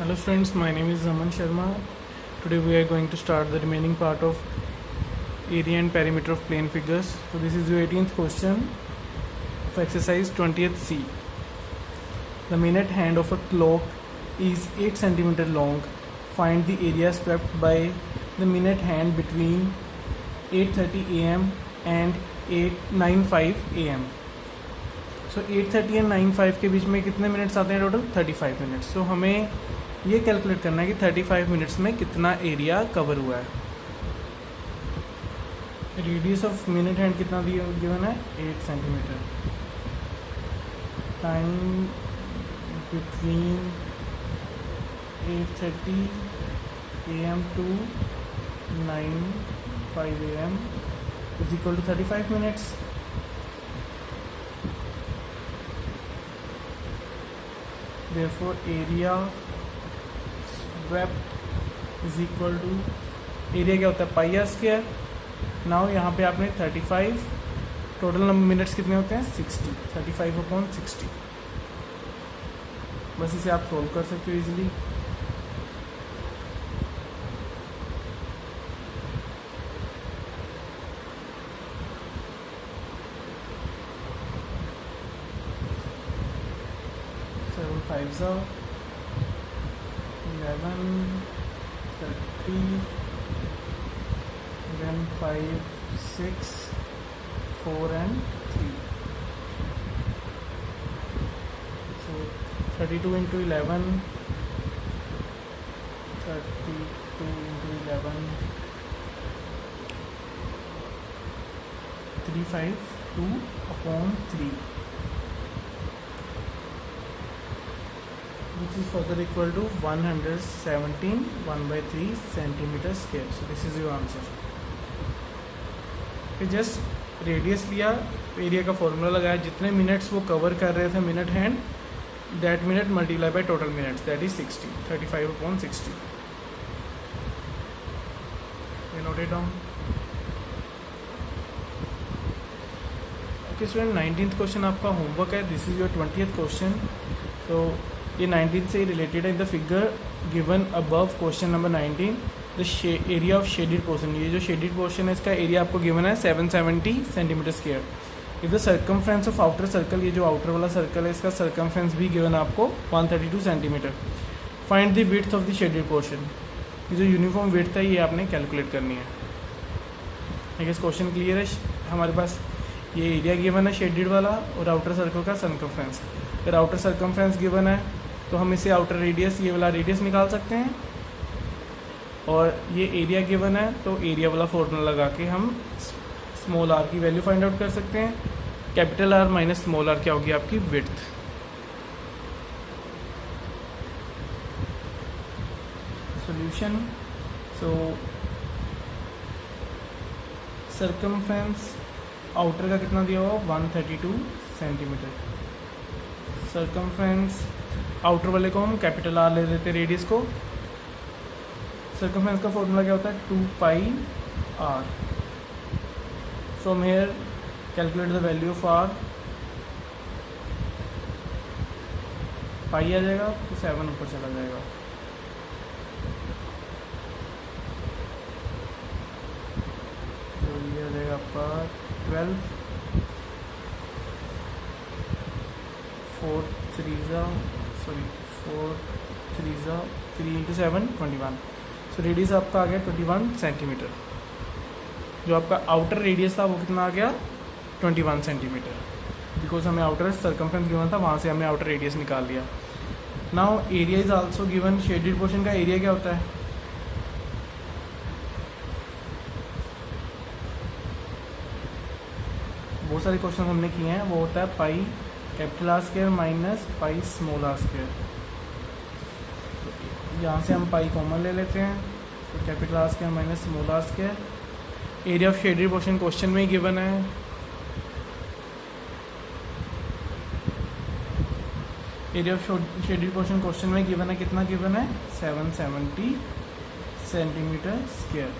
Hello students, my name is Raman Sharma. Today we are going to start the remaining part of area and perimeter of plane figures. So this is your 18th question of exercise 20th C. The minute hand of a clock is 8 cm long. Find the area swept by the minute hand between 8:30 am and 8:95 am. So 8:30 and 9:05 के बीच में कितने minutes आते हैं total 35 minutes. सो हमें ये calculate करना है कि 35 मिनट्स में कितना एरिया कवर हुआ है. रेडियस ऑफ मिनट हैंड कितना दिया गिवन है 8 centimetre. Time between 8:30 am to 9:05 am is equal to 35 minutes. Therefore area swept is equal to area क्या होता है पाई आर स्क्वायर. नाउ यहाँ पे आपने 35 टोटल नंबर मिनट्स कितने होते हैं 60. 35/60. बस इसे आप सोल्व कर सकते हो easily. Five 11 30 then 5 6 4 and 3. So 32 into 11 32 into 11 352/3 which is further equal to 117 1/3 centimeter square. So this is your answer. Just radius लिया, एरिया का फॉर्मूला लगाया, जितने मिनट्स वो कवर कर रहे थे minute hand, that minute multiply by total minutes, that is 60. 35/60. Note it down. Okay student, 19th question आपका homework है. This is your 20th question. तो ये 19 से रिलेटेड है. The figure given above question number 19 the area of shaded portion. ये जो shaded portion है इसका एरिया आपको गिवन है 770 centimetre square. If the circumference of outer circle, ये जो आउटर वाला सर्कल है इसका सर्कमफ्रेंस भी गिवन है आपको 132 centimetre. Find the width of the shaded portion. ये जो यूनिफॉर्म विड्थ है ये आपने कैलकुलेट करनी है. आई गेस क्वेश्चन क्लियर है. हमारे पास ये एरिया गिवन है शेडेड वाला और आउटर सर्कल का सर्कमफ्रेंस. अगर आउटर सर्कमफ्रेंस गिवन है तो हम इसे आउटर रेडियस, ये वाला रेडियस निकाल सकते हैं, और ये एरिया गिवन है तो एरिया वाला फॉर्मूला लगा के हम स्मॉल आर की वैल्यू फाइंड आउट कर सकते हैं. Capital R minus small r क्या होगी आपकी width. Solution. So circumference outer का कितना दिया हुआ 132 सेंटीमीटर. सर्कमफ्रेंस आउटर वाले को हम कैपिटल आर ले लेते हैं, रेडियस को. सर्कमफ्रेंस का फॉर्मूला क्या होता है 2πr. From here calculate the value of R. Pi आ जाएगा तो 7 ऊपर चला जाएगा. तो ये आ जाएगा आपका 12 4 3 into 7 21. सो रेडियस आपका आ गया 21 सेंटीमीटर. जो आपका आउटर रेडियस था वो कितना आ गया 21 सेंटीमीटर. बिकॉज हमें आउटर सर्कमफ्रेंस गिवन था, वहाँ से हमने आउटर रेडियस निकाल लिया. Now area is also given. Shaded portion का एरिया क्या होता है बहुत सारे क्वेश्चन हमने किए हैं. वो होता है pi capital R square minus pi small R square. यहाँ से हम पाई कॉमन ले लेते हैं. तो capital R square minus small R square. Area of shaded portion question में ही गिवन है. Area of shaded portion question में गिवन है, कितना गिवन है 770 centimetre square.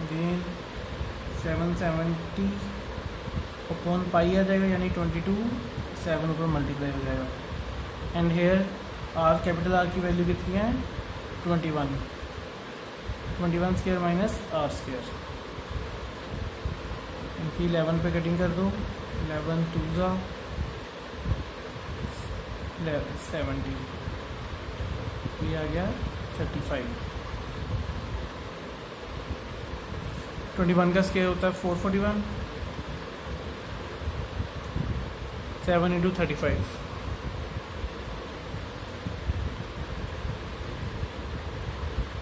again 770 upon pi आ जाएगा, यानी 22, 7 ऊपर मल्टीप्लाई हो जाएगा। And here R, capital are की वैल्यू कितनी है 21, 21 स्क्वायर माइनस आर स्क्वायर। इनकी 11 पे कटिंग कर दो, 11 2 जा 70, ये आ गया 35। 21 का स्क्वायर होता है 441, 7 इंटू 35।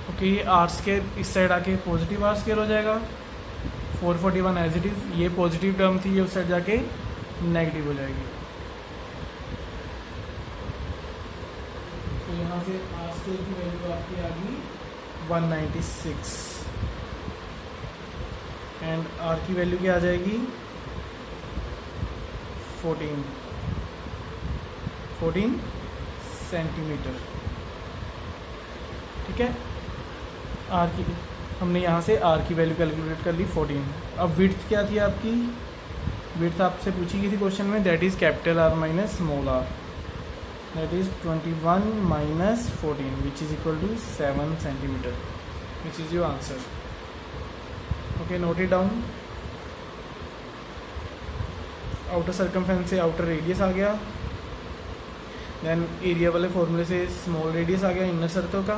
ओके, ये आर स्क्वायर इस साइड आके पॉजिटिव आर स्क्वायर हो जाएगा, 441 एज इट इज़, ये पॉजिटिव टर्म थी, ये उस साइड जाके नेगेटिव हो जाएगी। तो यहाँ से आर स्क्वायर की वैल्यू आपकी आ गई 196, एंड आर की वैल्यू क्या आ जाएगी 14 सेंटीमीटर। ठीक है, आर की हमने यहाँ से आर की वैल्यू कैलकुलेट कर ली 14। अब विड्थ क्या थी आपकी, विड्थ आपसे पूछी गई थी क्वेश्चन में, that is capital R minus small r, that is 21 minus 14 which is equal to 7 centimetre, which is your answer. Okay, note it down. Outer circumference से आउटर रेडियस आ गया, देन एरिया वाले फॉर्मूले से स्मॉल रेडियस आ गया inner circle का,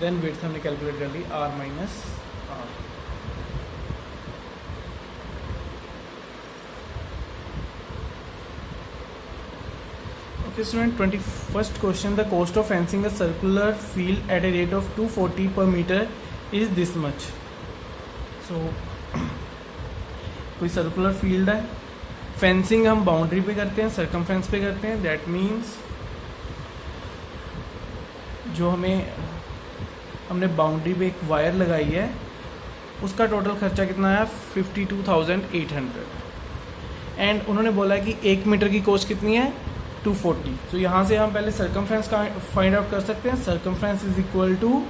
then width हमने कैलकुलेट कर ली R minus R. Okay student, 21st question, the cost of fencing a circular field at a rate of 240 per metre is this much. So कोई circular field है, fencing हम boundary पे करते हैं, circumference पे करते हैं, दैट मीन्स जो हमने बाउंड्री पे एक वायर लगाई है उसका टोटल खर्चा कितना आया 52,800, एंड उन्होंने बोला है कि 1 मीटर की कॉस्ट कितनी है 240। तो यहाँ से हम पहले सर्कमफेरेंस का फाइंड आउट कर सकते हैं। Circumference is equal to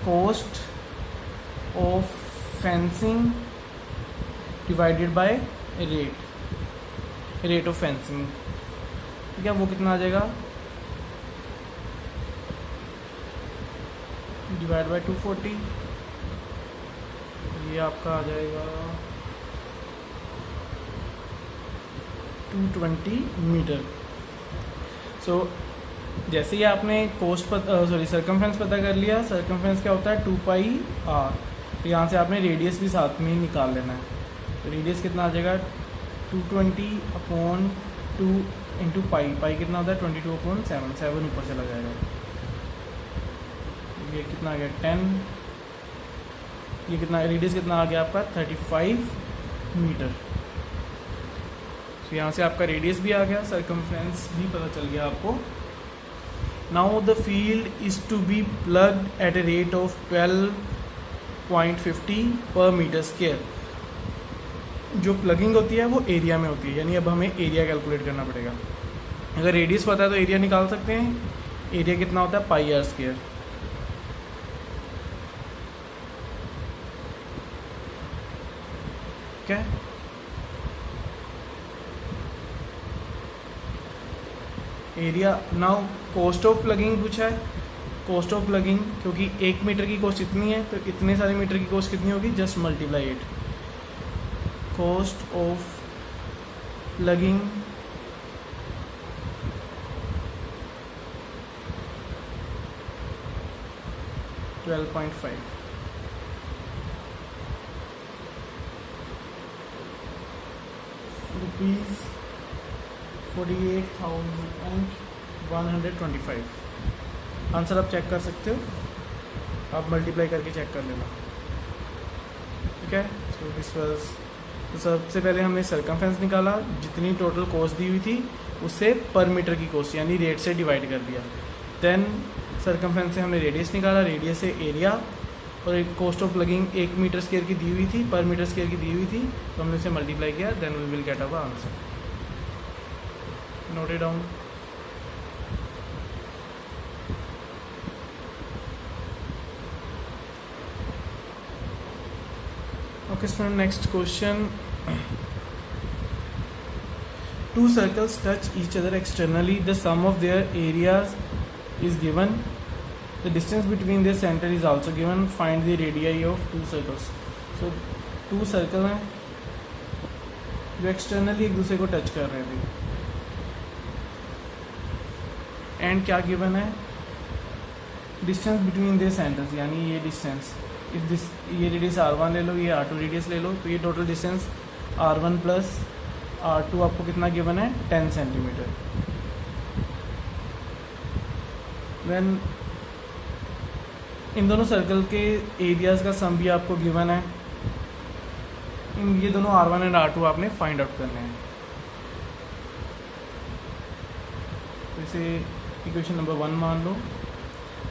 cost of fencing divided by rate of fencing. ठीक है, वो कितना आ जाएगा, डिवाइड बाय 240, ये आपका आ जाएगा 220 मीटर। सो जैसे ही आपने कॉस्ट सर्कमफेरेंस पता कर लिया, सर्कमफेरेंस क्या होता है 2 पाई आर, तो यहाँ से आपने रेडियस भी साथ में ही निकाल लेना है। तो रेडियस कितना आ जाएगा 220 अपॉन 2 इंटू पाई, पाई कितना होता है 22 अपॉन 7, 7 ऊपर चला जाएगा, ये कितना आ गया 10, ये कितना रेडियस कितना आ गया आपका 35 मीटर। तो यहाँ से आपका रेडियस भी आ गया, सर्कमफ्रेंस भी पता चल गया आपको। Now the field is to be plugged at a rate of 12.50 per metre square. जो प्लगिंग होती है वो एरिया में होती है, यानी अब हमें एरिया कैलकुलेट करना पड़ेगा। अगर रेडियस पता है तो एरिया निकाल सकते हैं। एरिया कितना होता है पाई आर स्क्वायर। क्या area. Now cost of plugging पूछा है, कॉस्ट ऑफ प्लगिंग क्योंकि 1 मीटर की कॉस्ट इतनी है तो इतने सारे मीटर की कॉस्ट कितनी होगी, just multiply it. Cost of plugging $12.5 rupees 48,125। Answer आप चेक कर सकते हो, आप मल्टीप्लाई करके चेक कर लेना। ठीक है, सो दिस वाज, तो सबसे पहले हमने सर्कमफेरेंस निकाला, जितनी टोटल कॉस्ट दी हुई थी उससे पर मीटर की कॉस्ट यानी रेट से डिवाइड कर दिया। देन सर्कमफेरेंस से हमने रेडियस निकाला, रेडियस से एरिया, और एक cost of plugging 1 metre square की दी हुई थी, पर मीटर स्क्वायर की दी हुई थी, तो हमने उसे मल्टीप्लाई किया। Then we will get our answer. Note it down. Okay, so next question. Two circles touch each other externally. The sum of their areas is given. The distance between their center is also given. Find the radii of two circles. So two circle हैं जो externally एक दूसरे को touch कर रहे हैं and क्या given है, डिस्टेंस बिटवीन देयर सेंटर्स, यानी ये डिस्टेंस, इफ दिस ये रेडियस r1 ले लो, ये r2 रेडियस ले लो, तो ये total distance r1 plus r2 आपको कितना गिवन है, 10 सेंटीमीटर. देन इन दोनों सर्कल के एरियाज़ का सम भी आपको गिवन है. इन ये दोनों r1 एंड r2 आपने फाइंड आउट करने हैं. जैसे इक्वेशन नंबर 1 मान लो,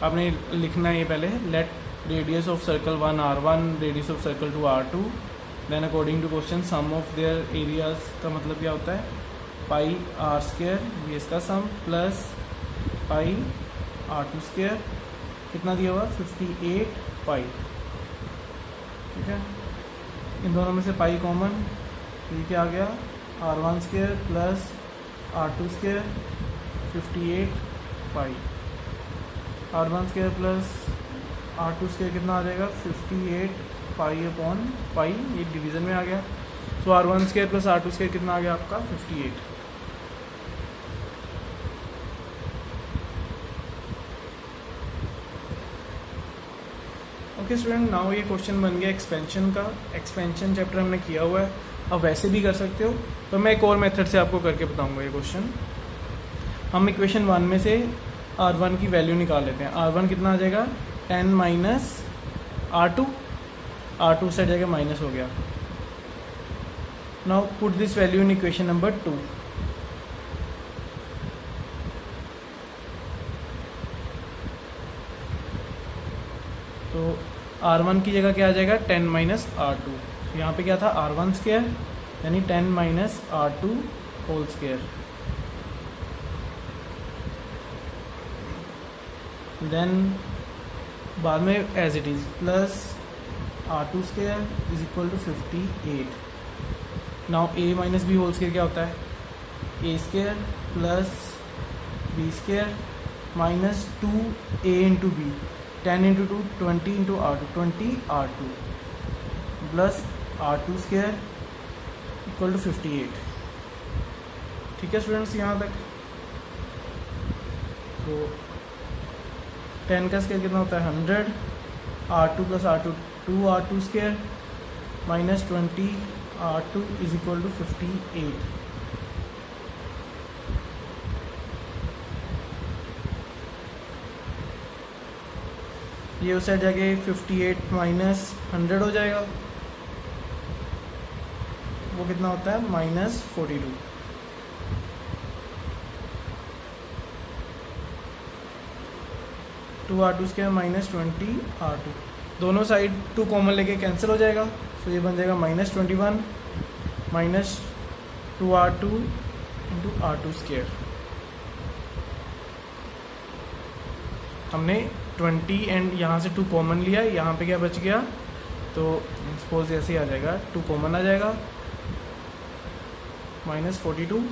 आपने लिखना है ये पहले, let radius of circle 1 r1, radius of circle 2 r2, then according to question sum of their areas का मतलब क्या होता है, पाई r स्क्वायर, ये इसका सम, प्लस पाई r2 स्क्वायर, कितना दिया हुआ 58 पाई. ठीक है, इन दोनों में से पाई कॉमन, ये क्या आ गया r1 square plus r2 square 58 पाई, r1 square plus r2 square कितना आ जाएगा 58 पाई अपॉन पाई, ये डिवीज़न में आ गया. सो r1 square plus r2 square कितना आ गया आपका 58. ओके स्टूडेंट, नाउ ये क्वेश्चन बन गया एक्सपेंशन का. एक्सपेंशन चैप्टर हमने किया हुआ है, अब वैसे भी कर सकते हो, तो मैं एक और मेथड से आपको करके बताऊंगा ये क्वेश्चन. हम इक्वेशन 1 में से r1 की वैल्यू निकाल लेते हैं. r1 कितना आ जाएगा 10 माइनस r2, r2 से जाएगा माइनस हो गया. Now put this value in equation number 2. तो r1 की जगह क्या आ जाएगा 10 माइनस r2. तो यहाँ पे क्या था r1 स्क्वायर यानी 10 minus r2 whole square. Then बाद में as it is plus r2 square is equal to 58. Now a minus B whole square क्या होता है, a square plus b square minus 2a into B, 10 into 2 20 into r2, 20 r2 plus r2 square equal to 58. ठीक है students, यहाँ तक. तो 10 का square कितना होता है 100, r2 plus r2 2 r2 square minus 20 r2 is equal to 58. ये उस साइड जाके 58 माइनस 100 हो जाएगा, वो कितना होता है minus 42. To r2 square minus 20 r2, दोनों साइड 2 कॉमन लेके कैंसिल हो जाएगा. तो ये बन जाएगा minus 21 minus 2r2 into r2 square. हमने 20 एंड यहाँ से 2 कॉमन लिया, यहाँ पे क्या बच गया, तो सपोज ऐसे ही आ जाएगा 2 कॉमन आ जाएगा माइनस 42,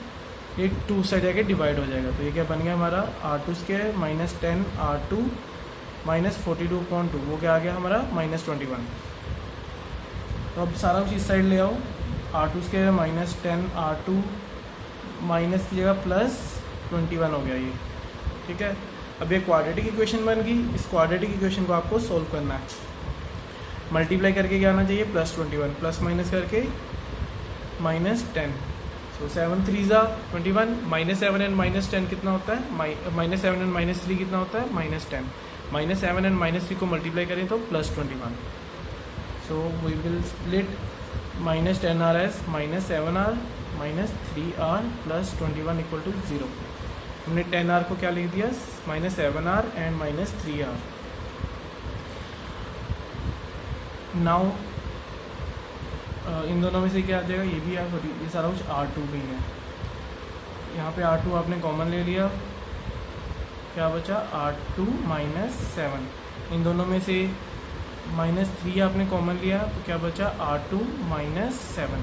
ये 2 से जाके डिवाइड हो जाएगा. तो ये क्या बन गया हमारा r2 square minus 10 r2 minus 42.2, वो क्या आ गया हमारा माइनस 21. तो अब सारा कुछ इस साइड ले आओ, r2 square minus 10 r2 minus की जगह प्लस 21 हो गया ये. ठीक है, अब ये क्वाड्रेटिक इक्वेशन बन गई. इस क्वाड्रेटिक इक्वेशन को आपको सोल्व करना है. मल्टीप्लाई करके क्या आना चाहिए प्लस 21, प्लस माइनस करके माइनस 10. सो 7 3 ज़ा 21, माइनस 7 एंड माइनस 10 कितना होता है, माइनस 7 एंड माइनस 3 कितना होता है माइनस 10. माइनस 7 एंड माइनस 3 को मल्टीप्लाई करें तो plus 21. So we will split minus 10r as minus 7r minus 3r plus 21 equal to 0. हमने 10r को क्या लिख दिया minus 7r and minus 3r. Now इन दोनों में से क्या आ जाएगा, ये भी ये सारा कुछ r2 भी है. यहाँ पे r2 आपने कॉमन ले लिया, क्या बचा r2 माइनस 7. इन दोनों में से -3 आपने कॉमन लिया तो क्या बचा R2 -7,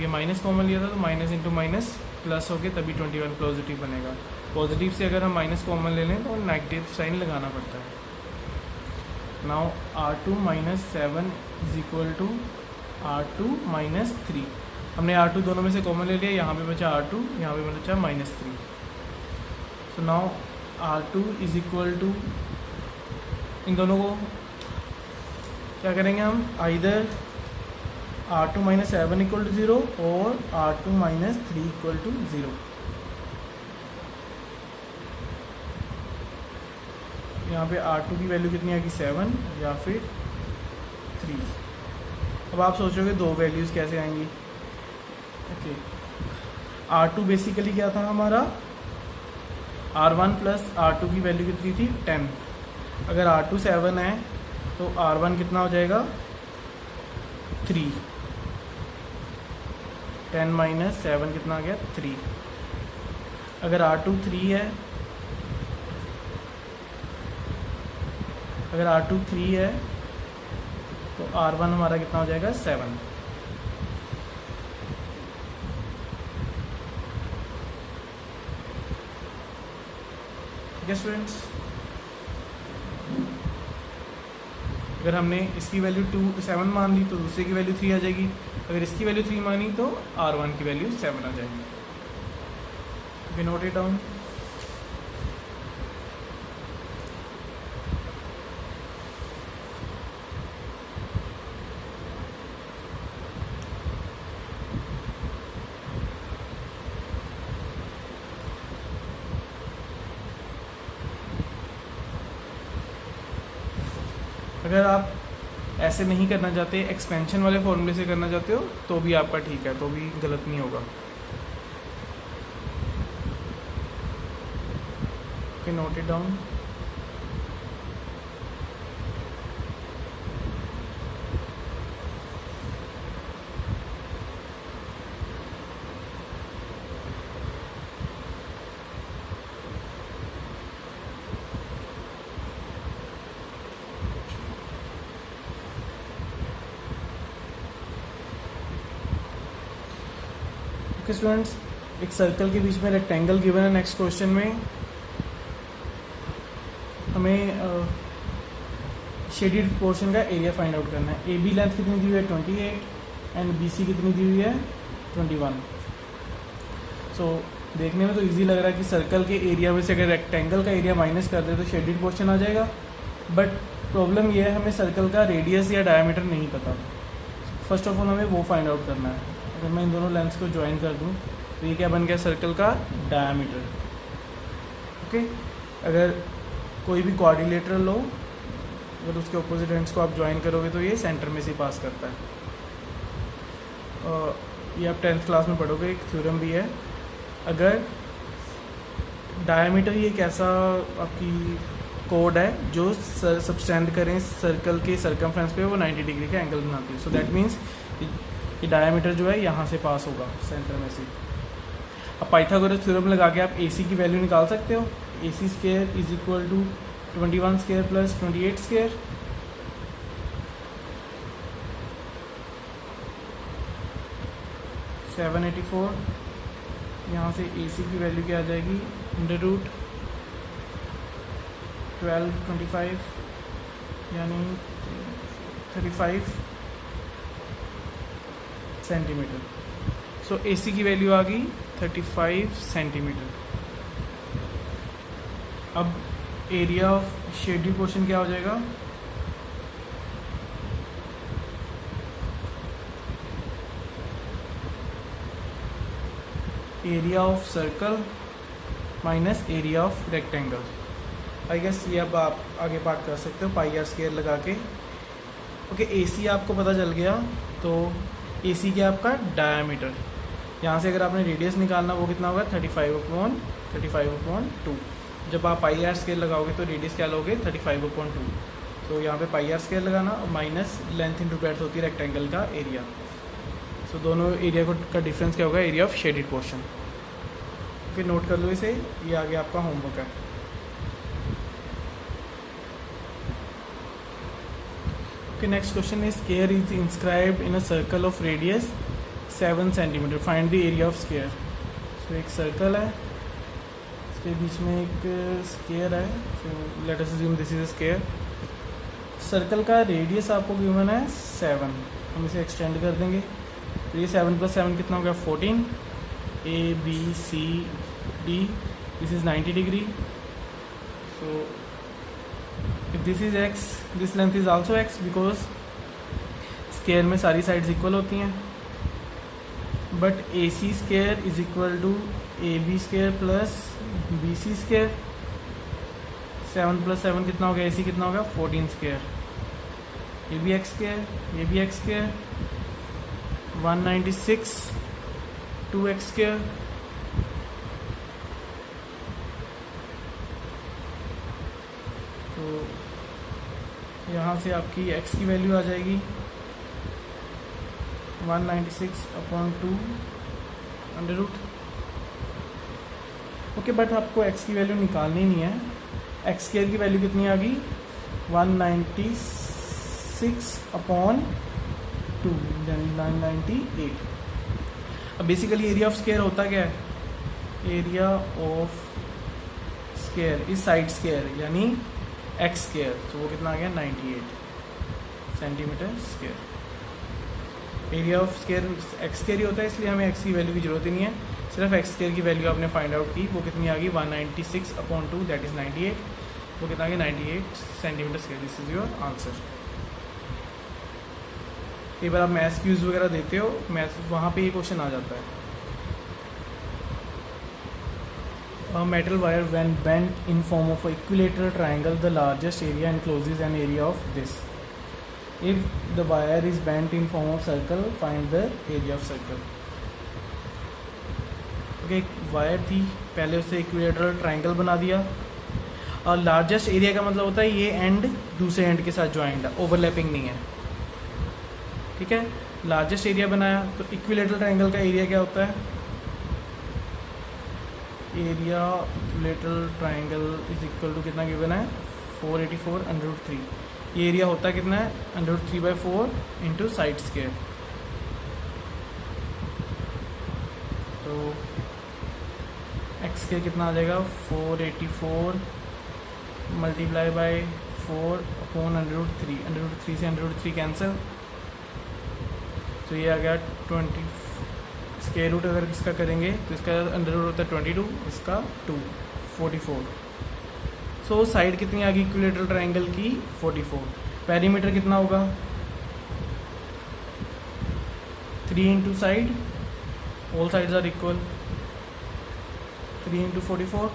ये माइनस कॉमन लिया था तो माइनस इंटू माइनस प्लस हो गया, तभी 21 पॉजिटिव बनेगा। पॉजिटिव से अगर हम माइनस कॉमन ले लें तो नेगेटिव साइन लगाना पड़ता है। Now R2 -7 is equal to R2 -3। हमने R2 दोनों में से कॉमन ले लिया, यहाँ पे बचा R2, यहाँ पे बचा -3। So now R2 is equal to, इन दोनों को क्या करेंगे हम, आइदर R2 -7 इक्वल टू 0 और R2 -3 इक्वल टू 0। यहाँ पे R2 की वैल्यू कितनी आएगी 7 या फिर 3। अब आप सोचोगे दो वैल्यूज़ कैसे आएंगी। ओके, R2 बेसिकली क्या था हमारा, R1 प्लस R2 की वैल्यू कितनी थी 10। अगर R2 7 है तो R1 कितना हो जाएगा 3, 10 माइनस 7 कितना आ गया 3। अगर R2 3 है, अगर R2 3 है तो R1 हमारा कितना हो जाएगा 7। ठीक है स्टूडेंट्स, अगर हमने इसकी वैल्यू 7 मान ली तो दूसरे की वैल्यू 3 आ जाएगी। अगर इसकी वैल्यू 3 मानी तो R1 की वैल्यू 7 आ जाएगी। We note it down. अगर आप ऐसे नहीं करना चाहते, एक्सपेंशन वाले फॉर्मूले से करना चाहते हो तो भी आपका ठीक है, तो भी गलत नहीं होगा। Okay, note it down. Students, एक सर्कल के बीच में रेक्टेंगल गिवन है। नेक्स्ट क्वेश्चन में हमें शेडेड पोर्शन का एरिया फाइंड आउट करना है। ए बी लेंथ कितनी दी हुई है 28 एंड बी सी कितनी दी हुई है 21। सो देखने में तो इजी लग रहा है कि सर्कल के एरिया में से अगर रेक्टेंगल का एरिया माइनस कर दे तो शेडेड पोर्शन आ जाएगा। बट प्रॉब्लम यह है हमें सर्कल का रेडियस या डायमीटर नहीं पता। फर्स्ट ऑफ ऑल हमें वो फाइंड आउट करना है। अगर मैं इन दोनों लेंस को ज्वाइन कर दूं तो ये क्या बन गया सर्कल का डायमीटर। ओके, अगर कोई भी क्वाड्रिलेटरल लो, अगर उसके ऑपोजिट एंड्स को आप ज्वाइन करोगे तो ये सेंटर में से पास करता है। ये आप 10th क्लास में पढ़ोगे, एक थ्योरम भी है। अगर डायमीटर ये एक ऐसा आपकी कोड है जो सब्सटेंड करें सर्कल के सर्कमफ्रेंस पे वो 90 डिग्री का एंगल बनाती है। सो दैट मीन्स ये डायमीटर जो है यहाँ से पास होगा सेंटर में से। अब पाइथागोरस थ्योरम लगा के आप AC की वैल्यू निकाल सकते हो। AC square is equal to 21 square plus 28 square. $784। यहाँ से AC की वैल्यू क्या आ जाएगी √1225 यानी 35 सेंटीमीटर। सो AC की वैल्यू आ गई 35 सेंटीमीटर। अब एरिया ऑफ शेडेड पोर्शन क्या हो जाएगा, area of circle minus area of rectangle. I guess ये अब आप आगे बात कर सकते हो पाई आर स्क्वायर लगा के। ओके, AC आपको पता चल गया तो AC क्या आपका डायमीटर। यहाँ से अगर आपने रेडियस निकालना वो कितना होगा 35/2। जब आप पाई आर स्केल लगाओगे तो रेडियस क्या लोगे 35/2। तो यहाँ पे पाई आर स्केल लगाना और माइनस लेंथ इंटू ब्रेड्थ होती है रेक्टेंगल का एरिया। सो दोनों एरिया का डिफरेंस क्या होगा, area of shaded portion. Okay, note कर लो इसे, ये आगे आपका होमवर्क है। Okay, next question is square is inscribed in a circle of radius 7 centimeter. Find the area of square. So एक सर्कल है, इसके बीच में एक स्क्वायर है. So let us assume this is a square. Circle का radius आपको given है 7. हम इसे एक्सटेंड कर देंगे. तो ये 7 + 7 कितना हो गया 14. A B C D. This is 90 degree. So if this is x, this length is also x because square में सारी साइड्स इक्वल होती हैं. But A C square is equal to A B square plus B C square. 7 + 7 कितना हो गया, ए सी कितना हो गया 14 स्क्वायर. ये भी एक्स स्क्वायर, ये भी एक्स स्क्वायर. 196 2x square. तो यहाँ से आपकी x की वैल्यू आ जाएगी 196/2 √. ओके, बट आपको x की वैल्यू निकालनी नहीं है. x स्क्वायर की वैल्यू कितनी आ गई 196/2 यानी 998. अब बेसिकली एरिया ऑफ स्क्वायर होता क्या है, area of square is side square यानी एक्स स्क्वायर. तो वो कितना आ गया 98 centimetre square. Area of square X square ही होता है, इसलिए हमें एक्स की वैल्यू की जरूरत ही नहीं है. सिर्फ एक्स स्क्वायर की वैल्यू आपने फाइंड आउट की, वो कितनी आ गई 196/2 दैट इज 98. वो कितना आ गया 98 centimetre square. This is your answer. कई बार आप मैथ्स क्यूज वगैरह देते हो, मैथ्स वहाँ पे ये क्वेश्चन आ जाता है. A metal wire when bent in form of an equilateral triangle, the largest area encloses an area of this. If the wire is bent in form of circle, find the area of circle. Okay, एक wire थी, पहले उसे equilateral triangle बना दिया. और largest area का मतलब होता है ये एंड दूसरे एंड के साथ ज्वाइंट है, ओवरलैपिंग नहीं है. ठीक है, लार्जेस्ट एरिया बनाया. तो इक्विलेटरल ट्राइंगल का एरिया क्या होता है, area equilateral triangle is equal to कितना गिवन है 484 √3. ये एरिया होता है कितना है √3/4 इंटू साइड स्क्वायर. तो एक्स स्क्वायर कितना आ जाएगा 484 मल्टीप्लाई बाय 4/√3. √3 से √3 कैंसिल. तो ये आ गया 20. स्क्वायर रूट अगर इसका करेंगे तो इसका अंडर रूट होता है 22, इसका 2 44. सो साइड कितनी आ गई इक्विलेटरल ट्राइंगल की 44. पेरीमीटर कितना होगा 3 into side, all sides are equal, 3 into 44.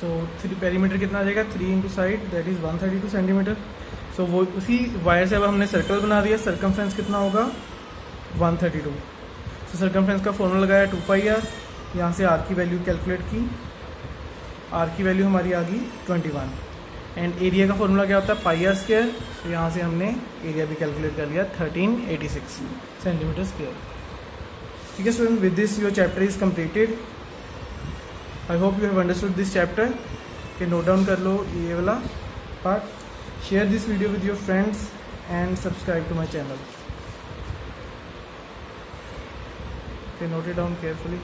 So perimeter कितना आ जाएगा 3 into side that is 132 centimetre. So वो उसी वायर से अब हमने सर्कल बना दिया. सर्कमफ्रेंस कितना होगा 132. तो सर्कमफ्रेंस का फॉर्मूला लगाया 2πr. यहाँ से आर की वैल्यू कैलकुलेट की, आर की वैल्यू हमारी आ गई 21. एंड एरिया का फॉर्मूला क्या होता है πr². तो यहाँ से हमने एरिया भी कैलकुलेट कर लिया 1386 सेंटीमीटर स्क्वायर. ठीक है student, with this your chapter is completed. I hope you have understood this chapter. Okay note down कर लो ये वाला part. Share this video with your friends and subscribe to my channel. Okay, note it down carefully.